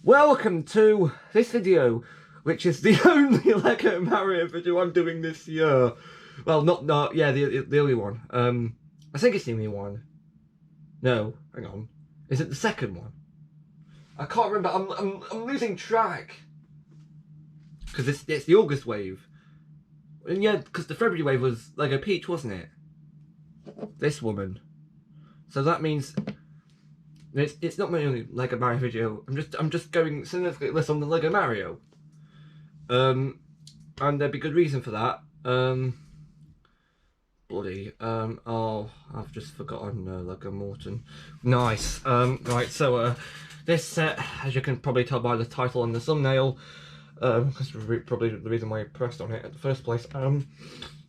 Welcome to this video, which is the only Lego Mario video I'm doing this year. Well, the only one. I think it's the only one. No, hang on. Is it the second one? I can't remember. I'm losing track. Because it's the August wave. And yeah, because the February wave was Lego Peach, wasn't it? This woman. So that means it's not my only Lego Mario video. I'm just going significantly less on the Lego Mario. And there'd be good reason for that. Oh, I've just forgotten Lego Morton. Nice. Right, so this set, as you can probably tell by the title and the thumbnail, that's probably the reason why I pressed on it in the first place.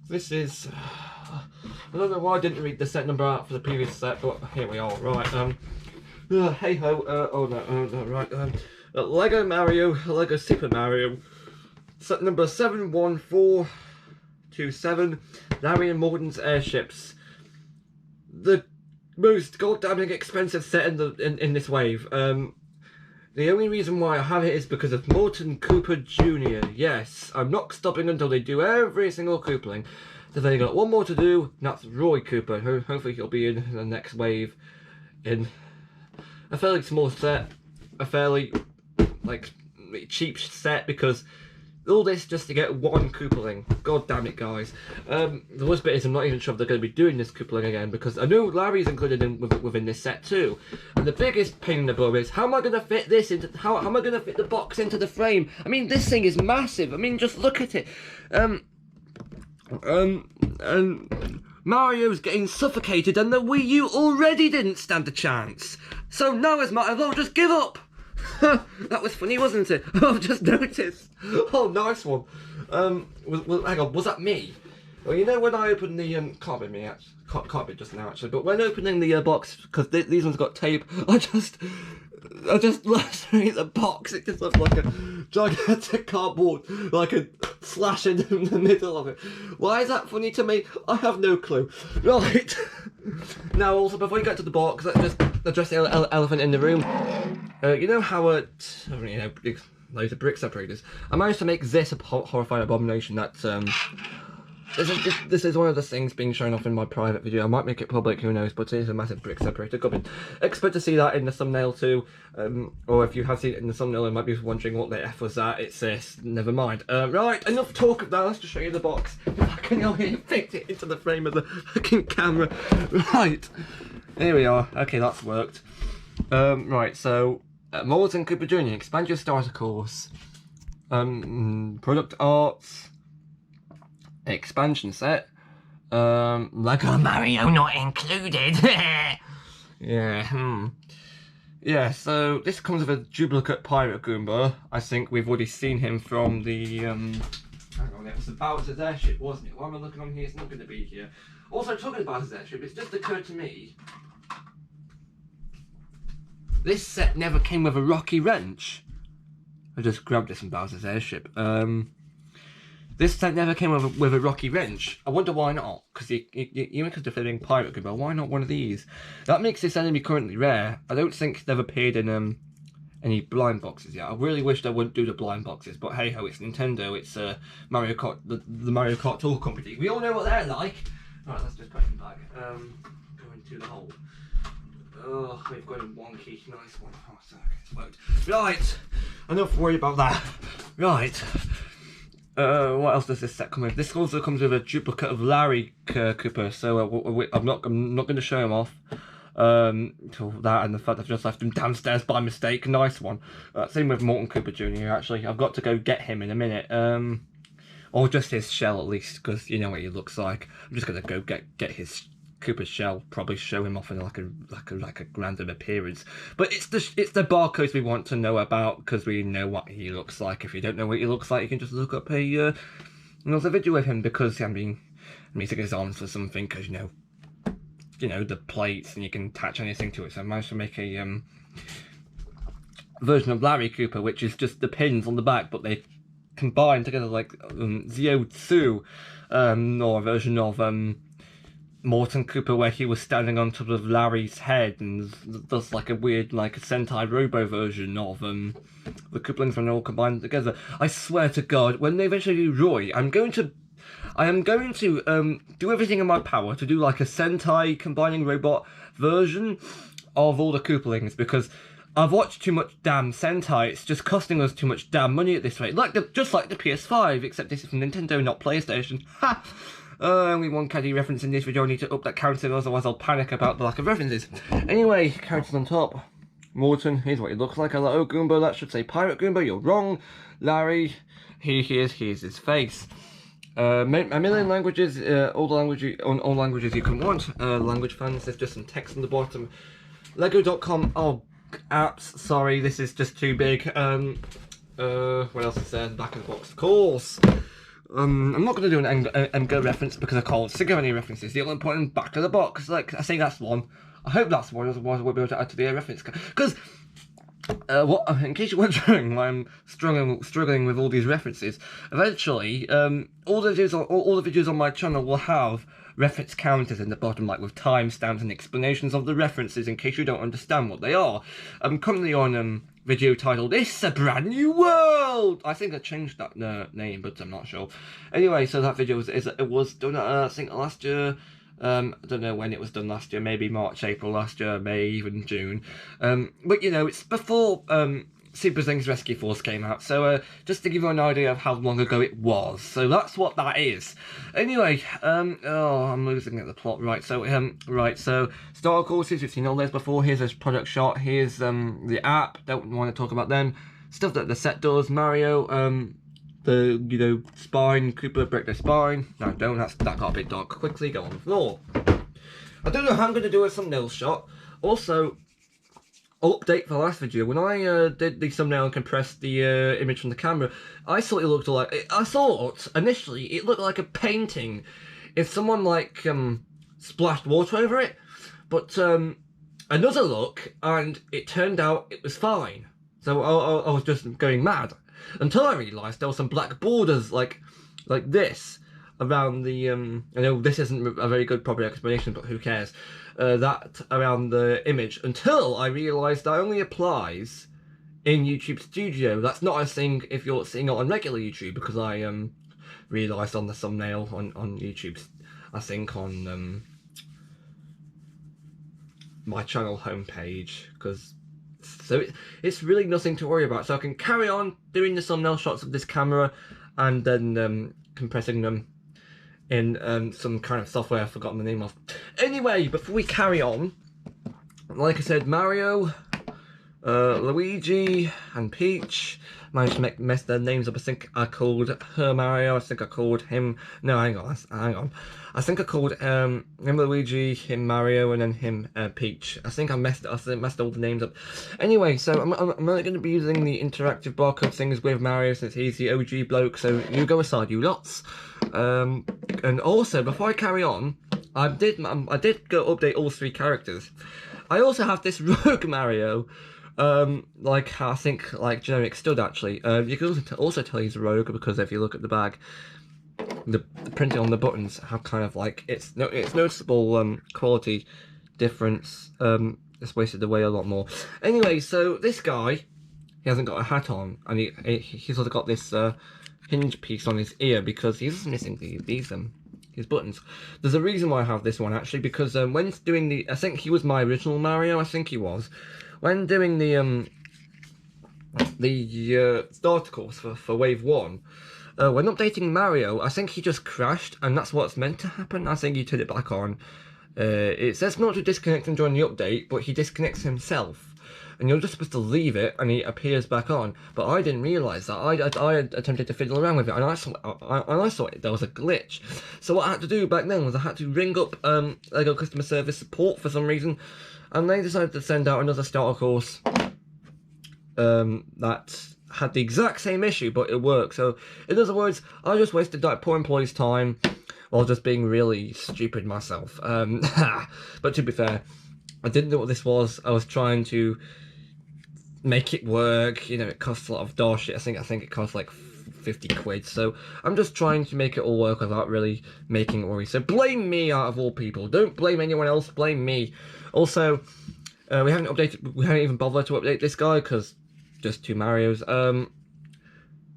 This is, I don't know why I didn't read the set number out for the previous set, but here we are. Right. Hey ho. Right. Lego Mario, Lego Super Mario, set number 71427. Larry and Morton'S Airships. The most goddamn expensive set in this wave. The only reason why I have it is because of Morton Cooper Jr. Yes, I'm not stopping until they do every single Koopaling. They've only got one more to do, and that's Roy Cooper. Hopefully he'll be in the next wave in a fairly small set, a fairly cheap set, because all this just to get one Koopaling. God damn it, guys. The worst bit is I'm not even sure if they're going to be doing this Koopaling again, because I know Larry's included within this set too. And the biggest pain in the bum is how am I going to fit this into how am I going to fit the box into the frame? I mean, this thing is massive. I mean, just look at it. And Mario's getting suffocated, and the Wii U already didn't stand a chance. So now it's might as well just give up. That was funny, wasn't it? I've just noticed. Oh, nice one. Hang on, was that me? Well, you know when I opened the can't be me actually, can't be just now actually. But when opening the box, because these ones got tape, I just lacerated the box. It just looked like a gigantic cardboard, like a slash in the middle of it. Why is that funny to me? I have no clue. Right. Now, also before you get to the box, let's just address the elephant in the room. You know how loads of brick separators. I managed to make this a horrifying abomination. That this is one of the things being shown off in my private video. I might make it public, who knows, but it is a massive brick separator coming. Expect to see that in the thumbnail too, or if you have seen it in the thumbnail and might be wondering what the F was that, it's this, never mind. Right, enough talk of that, let's just show you the box. If I can only fit it into the frame of the fucking camera. Right, here we are. Okay, that's worked. Right, so, Morton Cooper Jr., expand your starter course. Product arts. Expansion set. Lego Mario not included. Yeah, Yeah, so this comes with a duplicate Pirate Goomba. I think we've already seen him from the, hang on, it was the Bowser's Airship, wasn't it? Why am I looking on here? It's not going to be here. Also, talking about Bowser's Airship, it's just occurred to me, this set never came with a Rocky Wrench. I just grabbed this from Bowser's Airship. This set never came with a Rocky Wrench. I wonder why not, because even because they're filming Pirate Goomba, why not one of these? That makes this enemy currently rare. I don't think they've appeared in any blind boxes yet. I really wish they wouldn't do the blind boxes, but hey ho, it's Nintendo, it's Mario Kart, the Mario Kart Tour Company. We all know what they're like. Alright, let's just put them back. Go into the hole. Oh, we've got a wonky, nice one. Oh, okay, it's worked. Right, enough worry about that. Right. What else does this set come with? This also comes with a duplicate of Larry Cooper, so I'm not going to show him off. Till that and the fact I've just left him downstairs by mistake. Nice one. Same with Morton Cooper Jr. Actually, I've got to go get him in a minute. Or just his shell at least, because you know what he looks like. I'm just going to go get his Cooper's shell, probably show him off in like a random appearance. But it's the barcodes we want to know about, because we know what he looks like. If you don't know what he looks like, you can just look up another video of him, because I mean, I'm using his arms for something, because you know the plates, and you can attach anything to it. So I managed to make a version of Larry Cooper, which is just the pins on the back, but they combine together like Zio 2, or a version of Morton Cooper where he was standing on top of Larry's head and does like a weird like a Sentai Robo version of the couplings when they're all combined together. I swear to God, when they eventually do Roy, I am going to do everything in my power to do like a Sentai combining robot version of all the couplings, because I've watched too much damn Sentai. It's just costing us too much damn money at this rate. Just like the PS5, except this is from Nintendo, not PlayStation. Ha! Only one caddy reference in this video. I need to up that counting, otherwise I'll panic about the lack of references. Anyway, characters on top. Morton, here's what he looks like. Hello, Goomba. That should say Pirate Goomba. You're wrong. Larry, here's his face. A million languages, all languages you can want. Language fans, there's just some text on the bottom. Lego.com. Oh, apps. Sorry, this is just too big. What else is there? Back in the box, of course. I'm not going to do an MGO reference because I can't think of any references. The only point back to the box. Like, I say that's one. I hope that's one, otherwise we'll be able to add to the reference. Because, in case you're wondering why I'm struggling with all these references, eventually, all the videos on my channel will have reference counters in the bottom, like with timestamps and explanations of the references in case you don't understand what they are. I'm currently on video titled "It's a Brand New World." I think I changed that name, but I'm not sure. Anyway, so that video was done I think last year. I don't know when it was done last year, maybe March, April last year, May, even June. But you know, it's before Super Zing's Rescue Force came out, so just to give you an idea of how long ago it was. So that's what that is. Anyway, oh, I'm losing at the plot. Right, so starter courses, we've seen all those before. Here's a product shot. Here's the app. Don't want to talk about them. Stuff that the set does. Mario, the spine, Koopa break their spine. No, don't. That got a bit dark quickly. Go on the floor. I don't know how I'm going to do a thumbnail shot. Also, update for the last video. When I did the thumbnail and compressed the image from the camera, I thought it looked like. I thought initially it looked like a painting if someone like splashed water over it. But another look, and it turned out it was fine. So I was just going mad until I realised there were some black borders like this around the. I know this isn't a very good proper explanation, but who cares? That around the image, until I realised that only applies in YouTube Studio. That's not a thing if you're seeing it on regular YouTube, because I realised on the thumbnail on YouTube, I think on my channel homepage, because so it's really nothing to worry about. So I can carry on doing the thumbnail shots of this camera and then compressing them in some kind of software I've forgotten the name of. Anyway, before we carry on, like I said, Mario, Luigi, and Peach. Managed to mess their names up. I think I called her Mario. I think I called him. No, hang on. I think I called him Luigi, him Mario, and then him Peach. I think I messed all the names up. Anyway, so I'm only going to be using the interactive barcode things with Mario since he's the OG bloke. So you go aside, you lots. And also, before I carry on, I did go update all 3 characters. I also have this Rogue Mario. Like I think like generic stud actually. You can also tell he's a rogue because if you look at the bag, the printing on the buttons have kind of like it's noticeable quality difference. It's wasted away a lot more. Anyway, so this guy, he hasn't got a hat on, and he's also got this hinge piece on his ear because he's missing these buttons. There's a reason why I have this one actually, because when doing I think he was my original Mario. I think he was. When doing the starter course for Wave 1, when updating Mario, I think he just crashed, and that's what's meant to happen. I think he turned it back on. It says not to disconnect and join the update, but he disconnects himself. And you're just supposed to leave it, and he appears back on. But I didn't realise that. I attempted to fiddle around with it, and I thought there was a glitch. So what I had to do back then was I had to ring up LEGO customer service support for some reason, and they decided to send out another starter course that had the exact same issue, but it worked. So in other words, I just wasted that poor employee's time while just being really stupid myself. But to be fair, I didn't know what this was. I was trying to make it work. You know, it costs a lot of dosh. I think it costs like 50 quid. So I'm just trying to make it all work without really making it worry. So blame me out of all people. Don't blame anyone else, blame me. Also, we haven't even bothered to update this guy because just 2 Marios.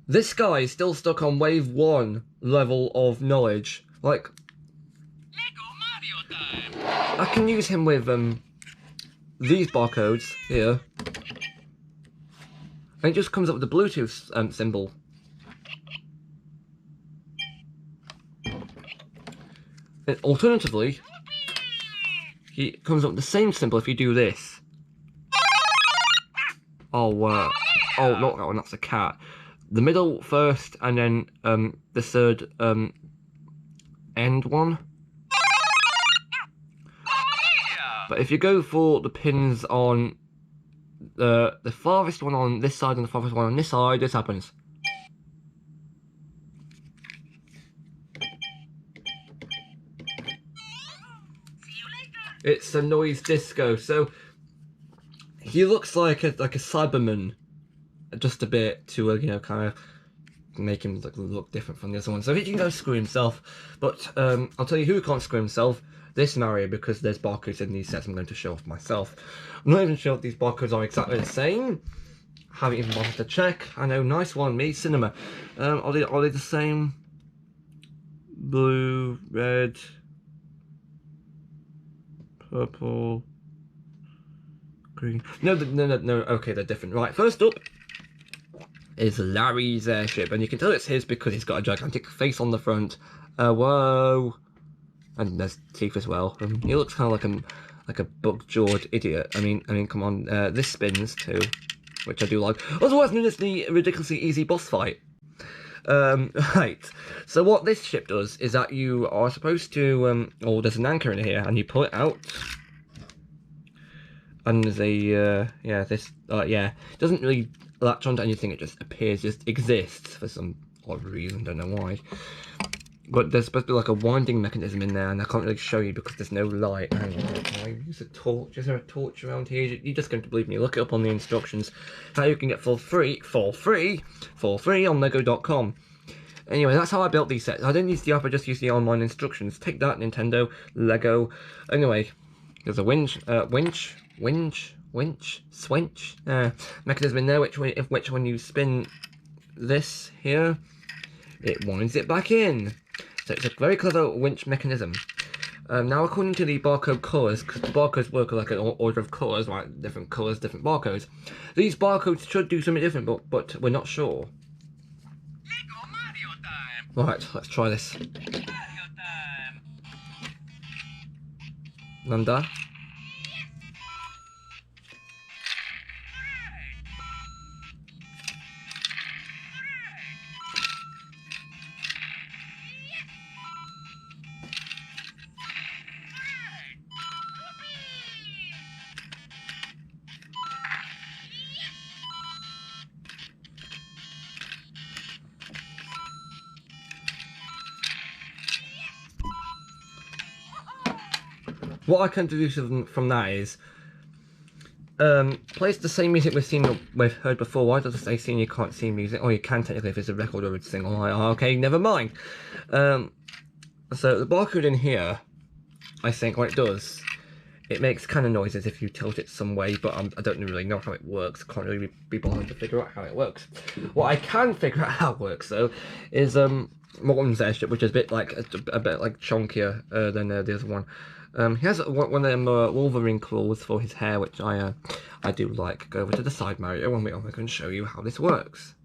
This guy is still stuck on wave 1 level of knowledge. Like, Lego Mario time. I can use him with these barcodes here. And it just comes up with the Bluetooth symbol. And alternatively, he comes up with the same symbol if you do this. Oh, oh, not that one, that's a cat. The middle first, and then the third end one. But if you go for the pins on the farthest one on this side and the farthest one on this side, this happens. It's a noise disco, so he looks like a Cyberman, just a bit to you know, kind of make him look different from the other one. So he can go screw himself, but I'll tell you who can't screw himself. This Mario, because there's barcodes in these sets I'm going to show off myself. I'm not even sure if these barcodes are exactly the same. Haven't even bothered to check. I know, nice one, me, Cinema. Are they the same? Blue, red, purple, green. No, okay, they're different. Right, first up is Larry's airship, and you can tell it's his because he's got a gigantic face on the front. Whoa. And there's teeth as well. He looks kind of like a bug-jawed idiot. I mean, come on. This spins too, which I do like. Otherwise known as the ridiculously easy boss fight. Right. So what this ship does is that you are supposed to, oh, there's an anchor in here, and you pull it out. And there's a, yeah, this, yeah, it doesn't really latch onto anything. It just appears, just exists for some odd reason. Don't know why. But there's supposed to be like a winding mechanism in there, and I can't really show you because there's no light. Hang on, can I use a torch? Is there a torch around here? You're just going to believe me. Look it up on the instructions. How you can get for free on Lego.com. Anyway, that's how I built these sets. I didn't use the app, I just used the online instructions. Take that, Nintendo, Lego. Anyway, there's a winch, switch mechanism in there, which when you spin this here, it winds it back in. So it's a very clever winch mechanism. Now, according to the barcode colours, because the barcodes work like an order of colours, right? Different colours, different barcodes. These barcodes should do something different, but we're not sure. Lego Mario time. Right, let's try this. Mario time. Nanda. What I can deduce from that is, plays the same music we've heard before. Why does it say scene you can't see music? Oh, you can technically if it's a record or a single. Okay, never mind. So the barcode in here, I think what it does, it makes kind of noises if you tilt it some way, but I don't really know how it works. I can't really be bothered to figure out how it works. What I can figure out how it works though is Morton'S airship, which is a bit like chunkier than the other one. He has one of them Wolverine claws for his hair, which I do like. Go over to the side, Mario, and I can show you how this works.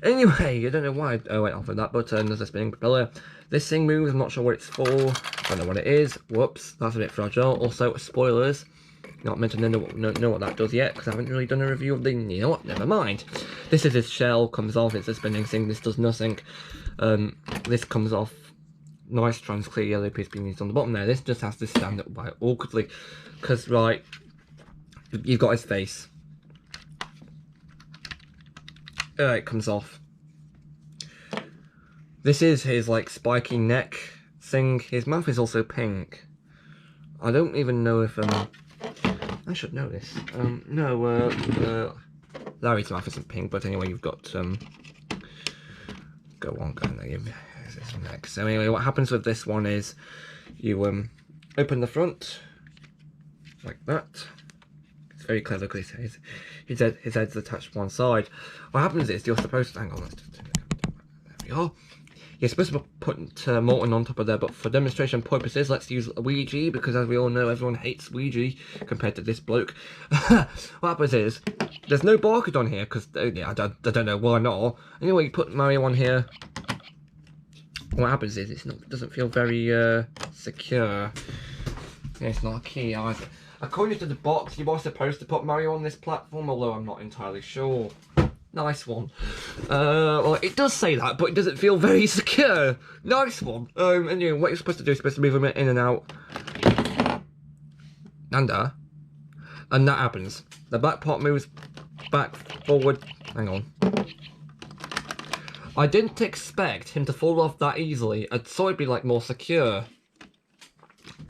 Anyway, I don't know why I went off with that, but there's a spinning propeller. This thing moves, I'm not sure what it's for. Don't know what it is. Whoops, that's a bit fragile. Also, spoilers. Not meant to know what that does yet, because I haven't really done a review of the... You know what, never mind. This is his shell, comes off, it's a spinning thing, this does nothing. This comes off. Nice trans clear yellow piece being used on the bottom there. This just has to stand up quite awkwardly, because, right, you've got his face. It comes off. This is his, like, spiky neck thing. His mouth is also pink. I don't even know if, I should know this. No, Larry's mouth isn't pink, but anyway, you've got, go on, this next. So anyway, what happens with this one is, you, open the front, like that. It's very clever because his head's attached to one side. What happens is, you're supposed to, hang on, let's just, there we are. You're supposed to put Morton on top of there, but for demonstration purposes, let's use a Ouija, because as we all know, everyone hates Ouija compared to this bloke. What happens is, there's no barcode on here, because, yeah, I don't know why not. Anyway, you put Mario on here. What happens is, it doesn't feel very secure. Yeah, it's not a key either. According to the box, you are supposed to put Mario on this platform, although I'm not entirely sure. Nice one. Well, it does say that, but it doesn't feel very secure. Nice one. Anyway, what you're supposed to do is supposed to move them in and out. And that happens. The back part moves back, forward. Hang on. I didn't expect him to fall off that easily. I thought it'd be like more secure.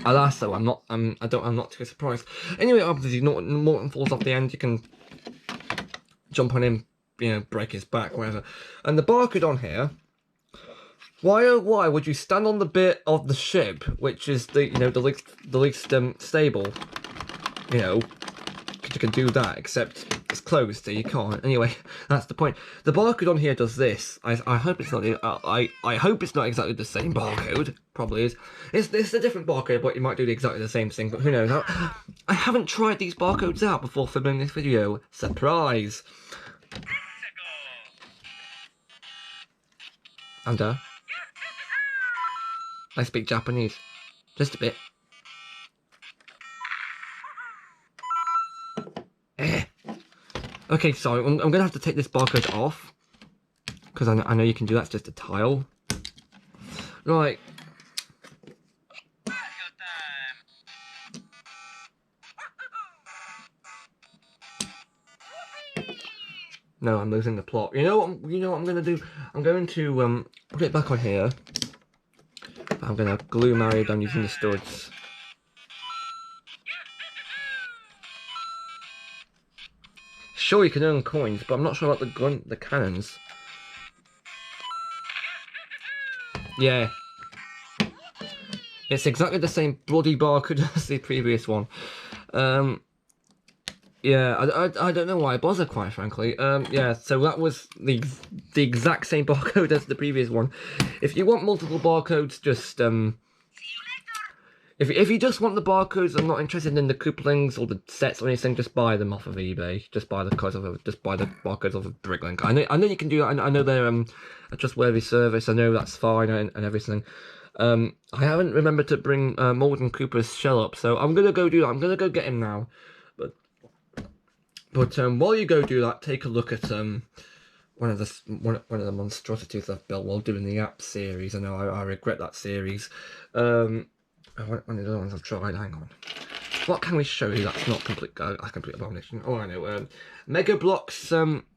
Alas, though, I'm not too surprised. Anyway, obviously, Morton falls off the end. You can jump on him, you know, break his back, whatever. And the barcode on here. Why oh why would you stand on the bit of the ship which is the least stable? You know, because you can do that, except it's closed, so you can't. Anyway, that's the point. The barcode on here does this. I hope it's not. I hope it's not exactly the same barcode. Probably is. It's a different barcode, but you might do exactly the same thing. But who knows? I haven't tried these barcodes out before filming this video. Surprise! And I speak Japanese, just a bit. Okay, sorry, I'm gonna have to take this barcode off because I know you can do that. It's just a tile. Right. No, I'm losing the plot. You know what I'm gonna do? I'm going to put it back on here. I'm gonna glue Mario down using the studs. Sure, you can earn coins, but I'm not sure about the cannons. Yeah. It's exactly the same bloody barcode as the previous one. Yeah, I don't know why I bother, quite frankly. Yeah, so that was the exact same barcode as the previous one. If you want multiple barcodes, just if you just want the barcodes and not interested in the couplings or the sets or anything, just buy them off of eBay. Just buy the barcodes off of Bricklink. I know you can do that. I know they're a trustworthy service. I know that's fine and everything. I haven't remembered to bring Morton Cooper's shell up, so I'm gonna go do that. I'm gonna go get him now. But while you go do that, take a look at one of the monstrosities I've built while doing the app series. I know I regret that series. One of the other ones I've tried. Hang on. What can we show you that's not complete abomination? Oh, I know. Mega Bloks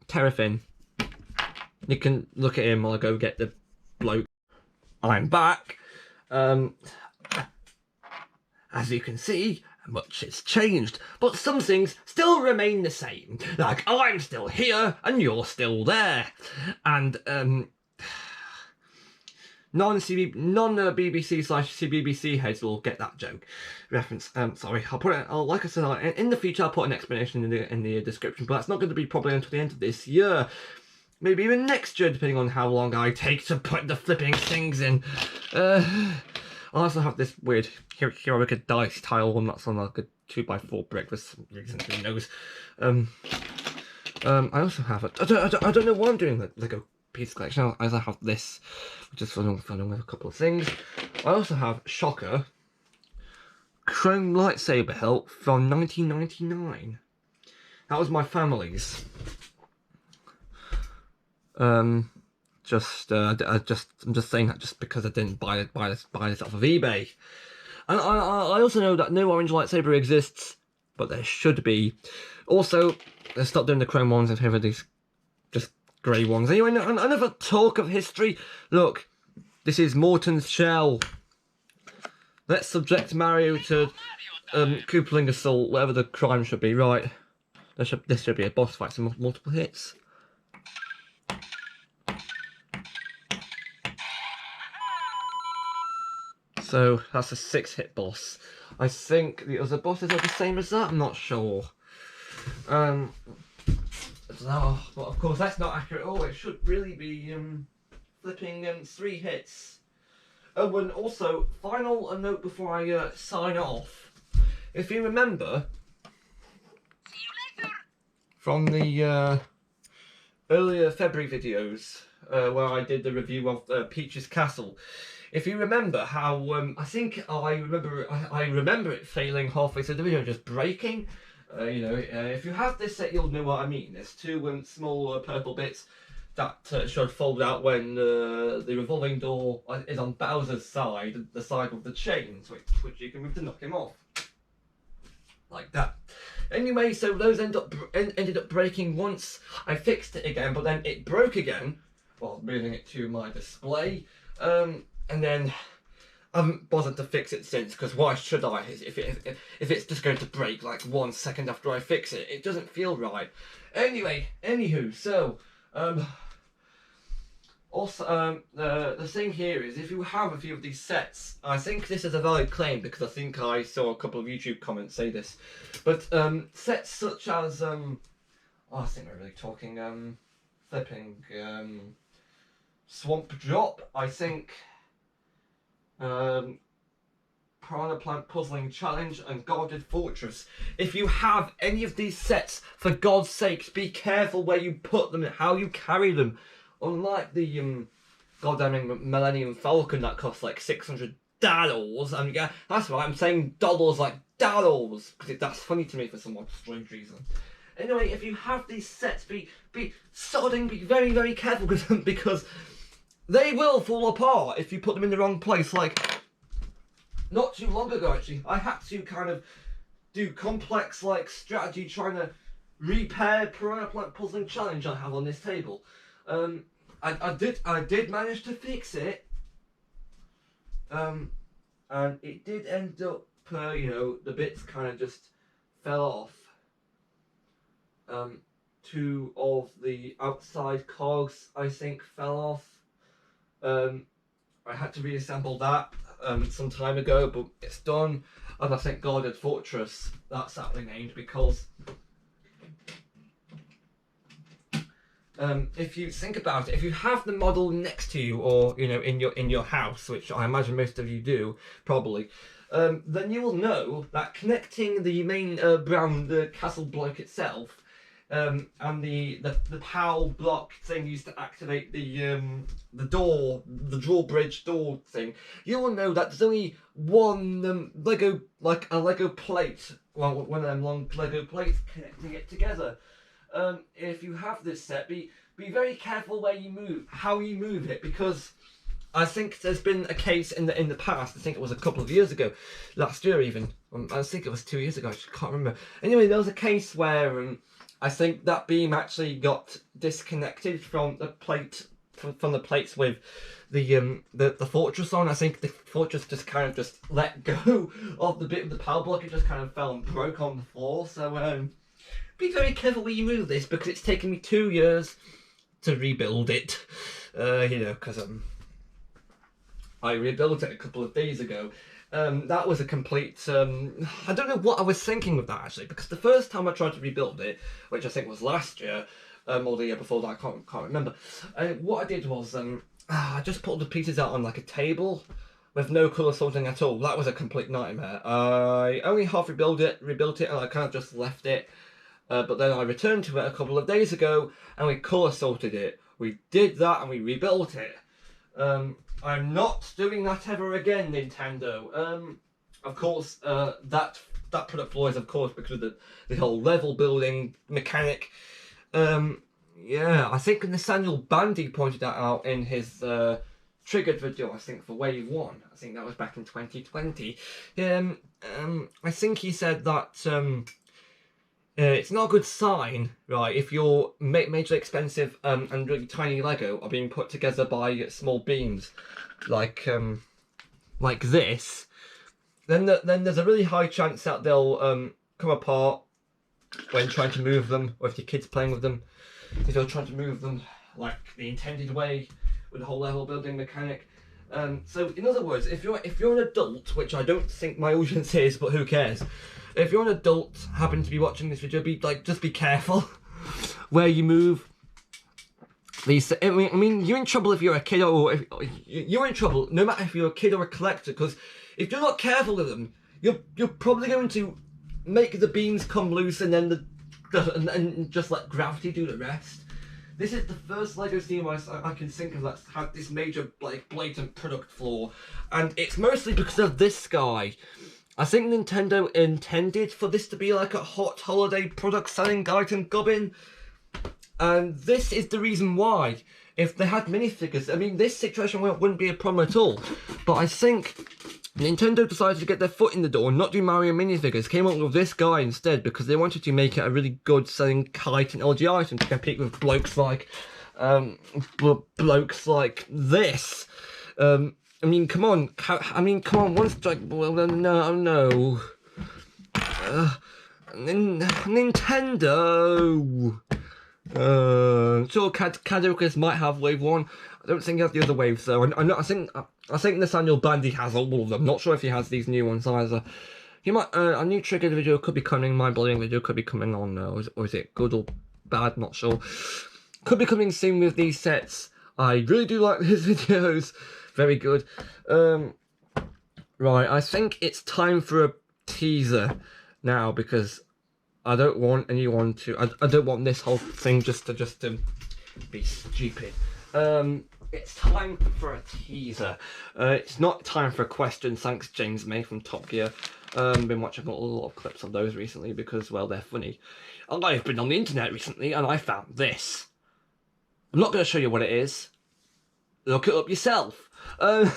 Terrafin. You can look at him while I go get the bloke. I'm back. As you can see, much has changed, but some things still remain the same. Like, I'm still here, and you're still there. And, non-BBC/CBBC heads will get that joke reference. Sorry, I'll put it, like I said, in the future I'll put an explanation in the description, but that's not going to be probably until the end of this year. Maybe even next year, depending on how long I take to put the flipping things in. I also have this weird heroic dice tile one that's on like a 2x4 brick for some reason, who knows. I also have I don't know why I'm doing the Lego piece collection. I also have this, which is fun with a couple of things. I also have Shocker chrome lightsaber hilt from 1999. That was my family's. I'm just saying that just because I didn't buy this off of eBay. And I also know that no orange lightsaber exists, but there should be. Also, let's stop doing the chrome ones and have these just grey ones. Anyway, another talk of history. Look, this is Morton's shell. Let's subject Mario to Coupling Assault, whatever the crime should be, right? This should be a boss fight, some multiple hits. So that's a 6-hit boss. I think the other bosses are the same as that. I'm not sure. But of course that's not accurate at all. It should really be flipping 3 hits. Oh, and also final note before I sign off. If you remember See you later. from the earlier February videos where I did the review of Peach's Castle. If you remember how I remember it failing halfway through the video, just breaking. If you have this set, you'll know what I mean. There's 2 small purple bits that should fold out when the revolving door is on Bowser's side, the side with the chains, which you can move to knock him off, like that. Anyway, so those ended up breaking once I fixed it again, but then it broke again while moving it to my display. And then I haven't bothered to fix it since, because why should I? If it's just going to break like 1 second after I fix it, it doesn't feel right. Anywho, so also the thing here is, if you have a few of these sets, I think this is a valid claim because I think I saw a couple of YouTube comments say this, but sets such as I think we're really talking flipping Swamp Drop, I think. Piranha Plant Puzzling Challenge and Guarded Fortress. If you have any of these sets, for God's sakes, be careful where you put them and how you carry them. Unlike the goddamn Millennium Falcon that costs like $600. And yeah, that's right, I'm saying dollars like dollars, because that's funny to me for some strange reason. Anyway, if you have these sets, be very, very careful because they will fall apart if you put them in the wrong place. Like, not too long ago, actually, I had to kind of do complex, like, strategy trying to repair Piranha Plant Puzzling Challenge I have on this table. I did manage to fix it. And it did end up, the bits kind of just fell off. 2 of the outside cogs, I think, fell off. I had to reassemble that some time ago, but it's done. And I think Guarded Fortress, that's aptly named because if you think about it, if you have the model next to you, or in your house, which I imagine most of you do probably, then you will know that connecting the main brown castle block itself and the POW block thing used to activate the drawbridge door thing, you will know that there's only one Lego, like a Lego plate, well, one of them long Lego plates connecting it together. If you have this set, be very careful where you move, how you move it, because I think there's been a case in the past. I think it was a couple of years ago, last year even. I think it was 2 years ago. I just can't remember. Anyway, there was a case where I think that beam actually got disconnected from the plate, from the plates with the fortress on. I think the fortress just kind of just let go of the bit of the power block. It just kind of fell and broke on the floor. So be very careful where you move this, because it's taken me 2 years to rebuild it. Because I rebuilt it a couple of days ago. That was a complete, I don't know what I was thinking with that actually, because the first time I tried to rebuild it, which I think was last year, or the year before that, I can't remember, what I did was, I just put the pieces out on like a table with no colour sorting at all. That was a complete nightmare. I only half rebuilt it, and I kind of just left it, but then I returned to it a couple of days ago, and we colour sorted it. We did that, and we rebuilt it. I'm not doing that ever again, Nintendo. Of course, that product flaw is, of course, because of the whole level building mechanic. Yeah, I think Nathaniel Bandy pointed that out in his Triggered video, I think, for Wave 1. I think that was back in 2020. I think he said that it's not a good sign, right, if your major expensive and really tiny Lego are being put together by small beams like this, then there's a really high chance that they'll come apart when trying to move them, or if your kid's playing with them, if you're trying to move them like the intended way with the whole level building mechanic. So in other words, if you're an adult, which I don't think my audience is, but who cares? If you're an adult, happen to be watching this video, just be careful where you move. These, I mean, you're in trouble if you're a kid, or if you're in trouble no matter if you're a kid or a collector, because if you're not careful with them, you're probably going to make the beams come loose, and then and just let gravity do the rest. This is the first LEGO theme I can think of that's had this major blatant product flaw, and it's mostly because of this guy. I think Nintendo intended for this to be like a hot holiday product selling item gubbin, and this is the reason why. If they had minifigures, I mean, this situation wouldn't be a problem at all. But I think Nintendo decided to get their foot in the door and not do Mario minifigures, came up with this guy instead because they wanted to make it a really good selling high technology item to compete with blokes like this. I mean, come on. One strike. Well, no. Nintendo. Sure, Caducus might have wave 1. I don't think he has the other waves though. I think Nathaniel Bandy has all of them. Not sure if he has these new ones either. He might. A new triggered video could be coming. My bullying video could be coming on. Or is it good or bad? Not sure. Could be coming soon with these sets. I really do like his videos. Very good. Right. I think it's time for a teaser now because I don't want anyone to. I don't want this whole thing just to be stupid. It's time for a teaser. It's not time for a question. Thanks, James May from Top Gear. Been watching a lot of clips of those recently because, well, they're funny. I've been on the internet recently and I found this. I'm not going to show you what it is. Look it up yourself. Right.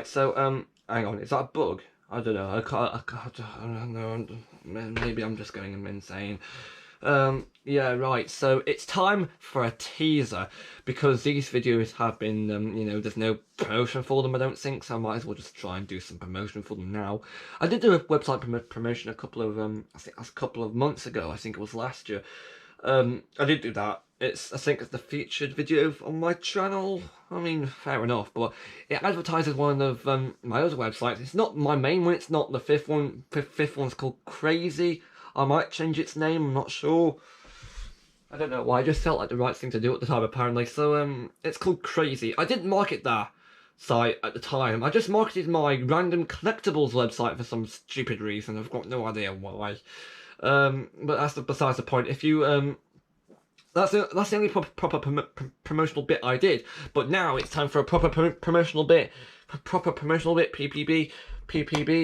So, hang on. Is that a bug? I don't know. I don't know. Maybe I'm just going insane. Yeah, right. So it's time for a teaser because these videos have been, there's no promotion for them. I don't think so. I might as well just try and do some promotion for them now. I did do a website promotion a couple of months ago. I think it was last year. I did do that. I think it's the featured video on my channel. I mean, fair enough, but it advertises one of my other websites. It's not my main one. It's not the fifth one. Fifth one's called Crazy. I might change its name. I'm not sure. I don't know why. I just felt like the right thing to do at the time, apparently. So it's called Crazy. I didn't market that site at the time. I just marketed my random collectibles website for some stupid reason. I've got no idea why. But that's besides the point. If you That's the only proper promotional bit I did. But now it's time for a proper promotional bit. PPB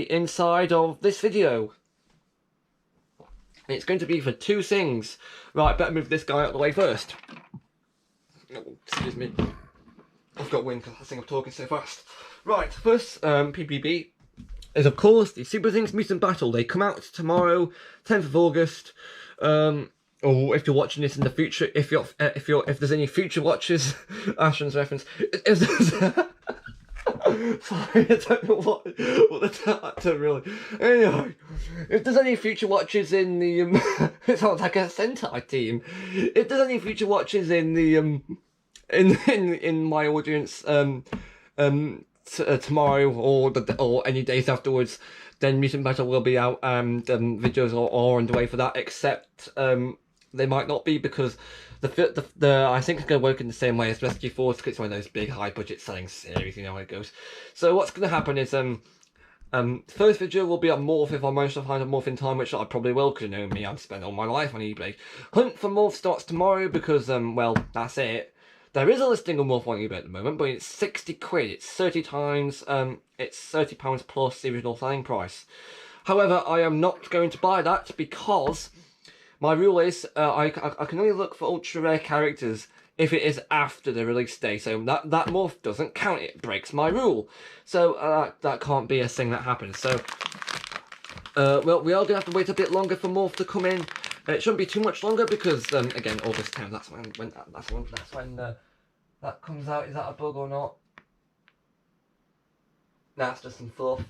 inside of this video. It's going to be for two things. Right, better move this guy out of the way first. Oh, excuse me. I've got wind because I think I'm talking so fast. Right, first PPB is of course the Super Things Mutant Battle. They come out tomorrow, 10th of August. Or if you're watching this in the future, if there's any future watchers, Ashton's reference. Sorry, I don't know what the term really. Anyway, if there's any future watchers in the it sounds like a Sentai team. If there's any future watchers in the in my audience tomorrow or any days afterwards, then Mutant Battle will be out and videos are underway for that. Except they might not be because the I think it's going to work in the same way as Rescue Force because it's one of those big high budget selling series, you know how it goes. So what's going to happen is first video will be a morph if I manage to find a morph in time, which I probably will because you know me, I've spent all my life on eBay. Hunt for morph starts tomorrow because well that's it. There is a listing of morph on eBay at the moment, but it's 60 quid. It's 30 times. It's £30 plus the original selling price. However, I am not going to buy that because my rule is I can only look for ultra rare characters if it is after the release day. So that morph doesn't count. It breaks my rule. So that can't be a thing that happens. So well, we are gonna have to wait a bit longer for morph to come in. It shouldn't be too much longer because again, August 10th. That's when that comes out. Is that a bug or not? Nah, it's just some fluff.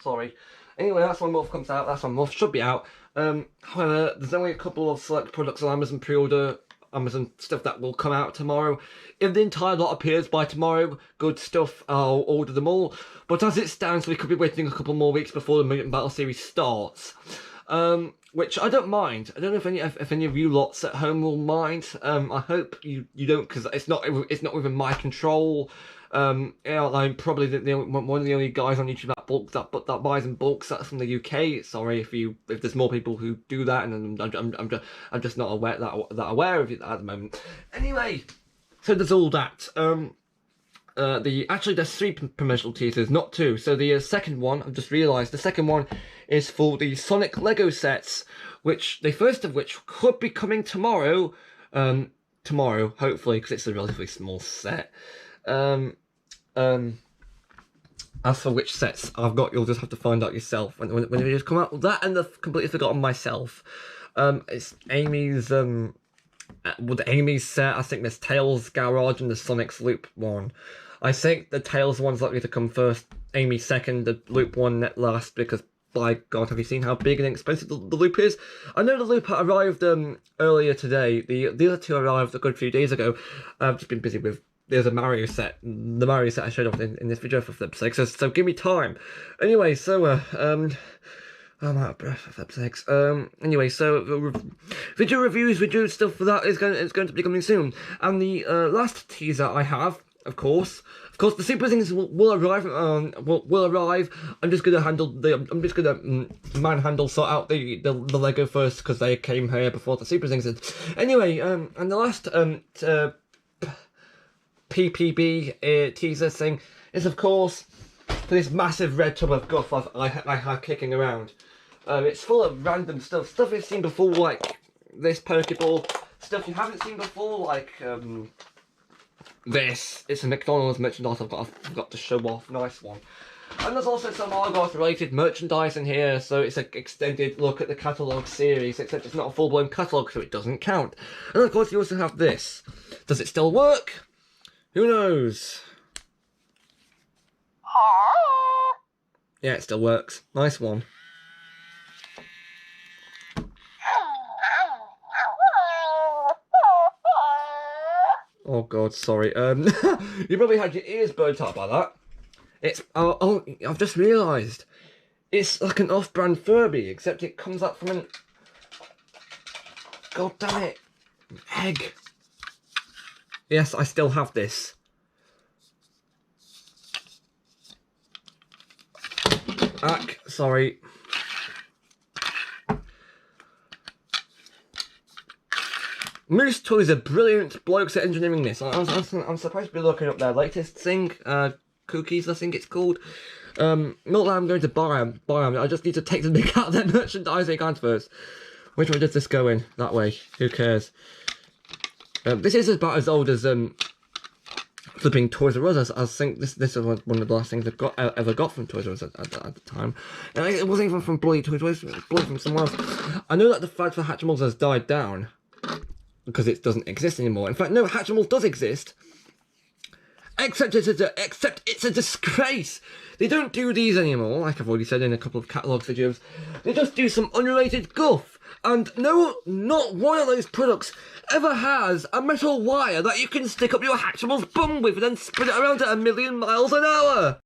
Sorry. Anyway, that's when Morph comes out. That's when Morph should be out. However, there's only a couple of select products on Amazon pre-order, Amazon stuff that will come out tomorrow. If the entire lot appears by tomorrow, good stuff, I'll order them all. But as it stands, we could be waiting a couple more weeks before the Mutant Battle series starts. Which I don't mind. I don't know if any of you lots at home will mind. I hope you don't, because it's not within my control. Yeah, I'm probably one of the only guys on YouTube that buys in bulks. That's from the UK. Sorry if there's more people who do that, and I'm just not aware of it at the moment. Anyway, so there's all that. Actually there's 3 promotional teasers, not 2. So the second one, I've just realised, the second one is for the Sonic Lego sets, which the first of which could be coming tomorrow. Tomorrow, hopefully, because it's a relatively small set. As for which sets I've got, you'll just have to find out yourself when the videos come out. That, and I've completely forgotten myself. It's Amy's with Amy's set. I think there's Tails Garage and the Sonic's Loop one. I think the Tails one's likely to come first, Amy second, the Loop one last, because by God, have you seen how big and expensive the Loop is? I know the Loop arrived earlier today. The other 2 arrived a good few days ago. I've just been busy with, there's a Mario set, the Mario set I showed off in this video for flip sake, so give me time. Anyway, so I'm out of breath for flip's sakes. Anyway, so video reviews, video stuff for that is going to be coming soon. And the last teaser I have, of course, the Super Things will arrive. Will arrive. I'm just gonna manhandle sort out the Lego first, because they came here before the Super Things did. Anyway, and the last PPB teaser thing is, of course, for this massive red tub of guff I have kicking around. It's full of random stuff you've seen before, like this Pokeball, stuff you haven't seen before, like this. It's a McDonald's merchandise I've got to show off. Nice one. And there's also some Argos related merchandise in here, so it's an extended look at the catalogue series, except it's not a full-blown catalogue, so it doesn't count. And of course you also have this. Does it still work? Who knows? Yeah, it still works. Nice one. Oh God, sorry. You probably had your ears burnt out by that. It's I've just realised, it's like an off-brand Furby, except it comes up from an, God damn it, egg. Yes, I still have this. Sorry. Moose Toys are brilliant blokes at engineering this. I'm supposed to be looking up their latest thing, Cookies, I think it's called. Not that I'm going to buy them. I just need to take the nick out of their merchandising account first. Which way does this go in? That way. Who cares? This is about as old as flipping Toys R Us. I think this is one of the last things I ever got from Toys R Us at the time. And it wasn't even from bloody Toys R Us, it was bloody from somewhere else. I know that the fad for Hatchimals has died down, because it doesn't exist anymore. In fact, no, Hatchimals does exist. Except it's a disgrace. They don't do these anymore, like I've already said in a couple of catalogue videos. They just do some unrelated guff. And no, not one of those products ever has a metal wire that you can stick up your Hatchimal's bum with and then spin it around at 1,000,000 miles an hour.